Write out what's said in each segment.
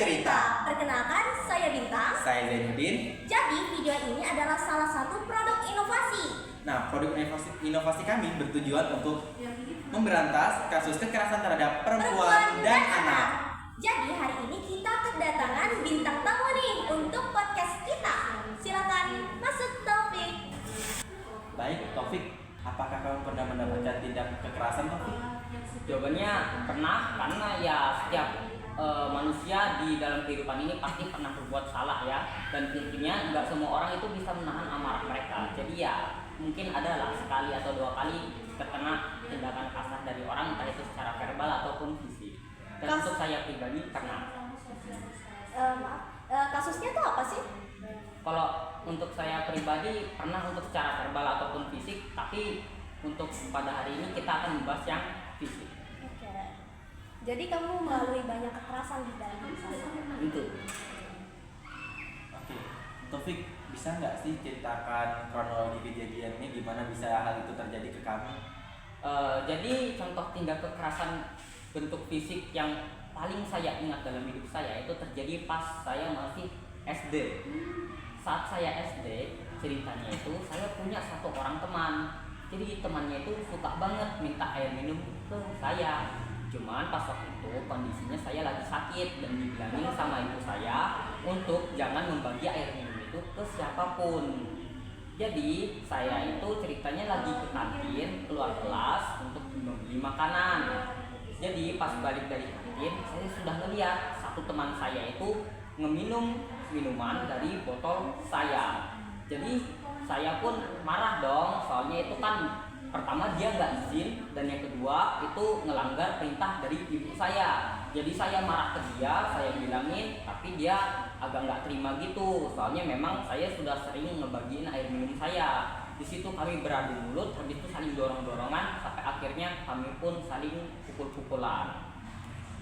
Cerita. Perkenalkan, saya Bintang. Saya Zainuddin. Jadi, video ini adalah salah satu produk inovasi. Nah, produk inovasi kami bertujuan untuk memberantas kasus kekerasan terhadap perempuan dan anak. Jadi, hari ini kita kedatangan bintang tamu nih untuk podcast kita. Silakan masuk, Taufik. Baik, Taufik, apakah kamu pernah mendapatkan tindak kekerasan, Taufik? Jawabannya pernah, karena ya setiap manusia di dalam kehidupan ini pasti pernah berbuat salah ya, dan tentunya nggak semua orang itu bisa menahan amarah mereka. Jadi ya mungkin adalah sekali atau dua kali terkena tindakan kasar dari orang, entah itu secara verbal ataupun fisik. Dan untuk saya pribadi pernah. Kasusnya tuh apa sih? Kalau untuk saya pribadi pernah untuk secara verbal ataupun fisik, tapi untuk pada hari ini kita akan membahas yang fisik. Jadi kamu melalui banyak kekerasan di dalam hidup saya. Itu. Oke, Taufik, bisa nggak sih ceritakan kronologi kejadiannya gimana bisa hal itu terjadi ke kamu? Jadi contoh tindak kekerasan bentuk fisik yang paling saya ingat dalam hidup saya itu terjadi pas saya masih SD. Saat saya SD, ceritanya itu saya punya satu orang teman. Jadi temannya itu suka banget minta air minum ke saya. Cuman pas waktu itu kondisinya saya lagi sakit dan dibilangin sama ibu saya untuk jangan membagi air minum itu ke siapapun. Jadi saya itu ceritanya lagi ke kantin keluar kelas untuk membeli makanan. Jadi pas balik dari kantin saya sudah ngeliat satu teman saya itu ngeminum minuman dari botol saya. Jadi saya pun marah dong, soalnya itu kan pertama dia nggak izin, dan yang kedua itu ngelanggar perintah dari ibu saya. Jadi saya marah ke dia, saya bilangin, tapi dia agak nggak terima gitu, soalnya memang saya sudah sering ngebagiin air minum saya. Di situ kami beradu mulut, habis itu saling dorong-dorongan, sampai akhirnya kami pun saling pukul-pukulan.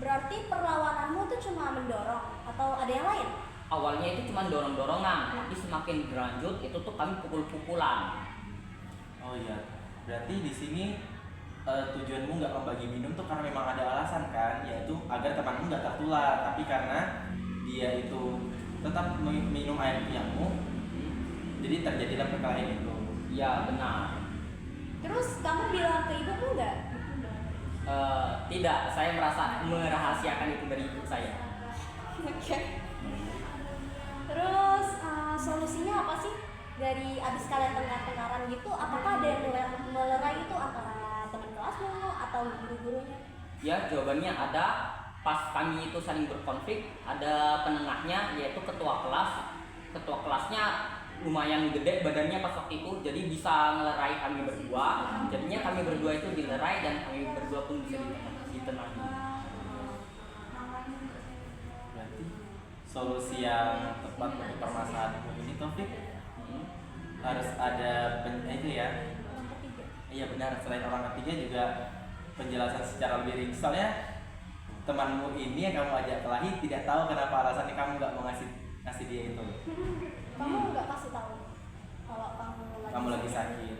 Berarti perlawananmu tuh cuma mendorong atau ada yang lain? Awalnya itu cuma dorong-dorongan, tapi semakin berlanjut itu tuh kami pukul-pukulan. Oh iya, berarti di sini tujuanmu nggak membagi minum tuh karena memang ada alasan kan, yaitu agar temanmu nggak tertular. Tapi karena dia itu tetap minum air punya,mu, jadi terjadilah perkelahian itu. Ya benar. Terus kamu bilang ke ibumu nggak? Tidak, saya merasa merahasiakan itu dari ibu saya. Oke. Terus solusinya apa sih? Dari abis kalian tengkar-tengkaran gitu, apakah ada yang melerai itu antara teman kelasmu atau guru-gurunya? Ya, jawabannya ada. Pas kami itu saling berkonflik, ada penengahnya yaitu ketua kelas. Ketua kelasnya lumayan gede badannya pas waktu itu, jadi bisa ngelerai kami berdua. Jadinya kami berdua itu dilerai dan kami berdua pun bisa ditenangi. Berarti solusi yang tepat untuk permasalahanmu ini, Taufik, harus ada itu ya. Orang ketiga. Iya benar, selain orang ketiga juga penjelasan secara lebih rinci. Soalnya temanmu ini yang kamu ajak kelahi tidak tahu kenapa alasannya kamu nggak mau ngasih dia itu. Kamu nggak kasih tahu kalau kamu Lagi sakit.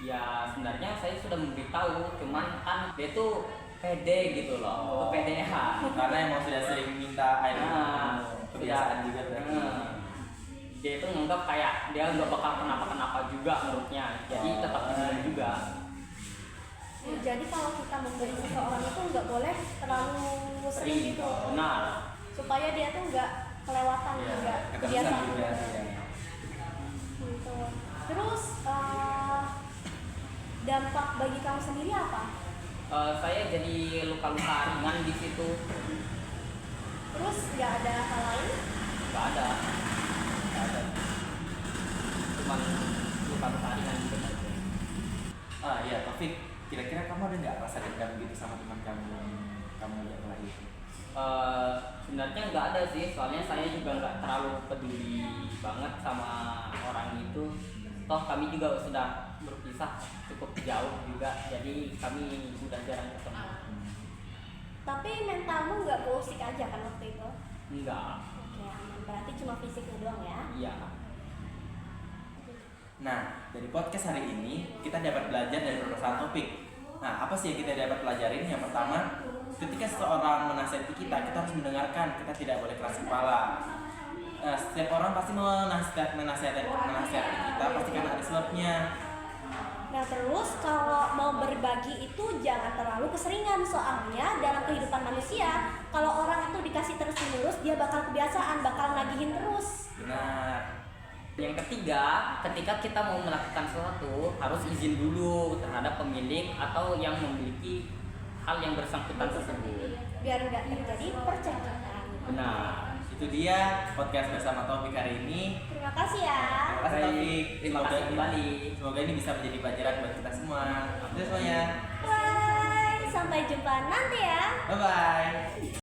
Ya sebenarnya saya sudah memberitahu, cuman kan dia tuh pede gitu loh, kepedean. Karena emang sudah sering minta air Nah, kebiasaan juga berarti. Dia itu nganggap kayak dia nggak bakal kenapa-kenapa juga menurutnya, jadi tetap diminum juga. Jadi kalau kita memberi seseorang itu nggak boleh terlalu sering gitu. Benar. Supaya dia tuh nggak kelewatan Iya, juga keterusan kebiasaan. juga. Iya. Gitu. Terus dampak bagi kamu sendiri apa? Saya jadi luka-luka ringan di situ. Terus nggak ada hal lain? Nggak ada. Cuman luka-luka ringan gitu aja. Iya, Taufik, kira-kira kamu ada nggak rasa dendam gitu sama teman kamu ajak kelahi itu? Sebenarnya nggak ada sih, soalnya saya juga nggak terlalu peduli banget sama orang itu. Toh kami juga sudah berpisah cukup jauh juga, jadi kami sudah jarang ketemu. Tapi mentalmu nggak pusing aja kan waktu itu? Enggak. Oke, aman. Berarti cuma fisiknya doang ya? Iya. Nah, dari podcast hari ini kita dapat belajar dari beberapa topik. Nah, apa sih yang kita dapat pelajarin? Yang pertama, ketika seseorang menasihati kita harus mendengarkan, kita tidak boleh keras kepala. Setiap orang pasti menasihati kita pasti karena ada sebabnya. Nah terus kalau mau berbagi itu jangan terlalu keseringan, soalnya dalam kehidupan manusia kalau orang itu dikasih terus menerus dia bakal kebiasaan, bakal nagihin terus. Benar. Yang ketiga, ketika kita mau melakukan sesuatu harus izin dulu terhadap pemilik atau yang memiliki hal yang bersangkutan tersebut. Biar nggak terjadi percakapan. Benar. Itu dia podcast bersama Taufik hari ini. Terima kasih ya. Terima kasih Taufik. Terima kasih kembali. Semoga ini bisa menjadi pelajaran buat kita semua. Itu semuanya. Bye. Sampai jumpa nanti ya. Bye bye.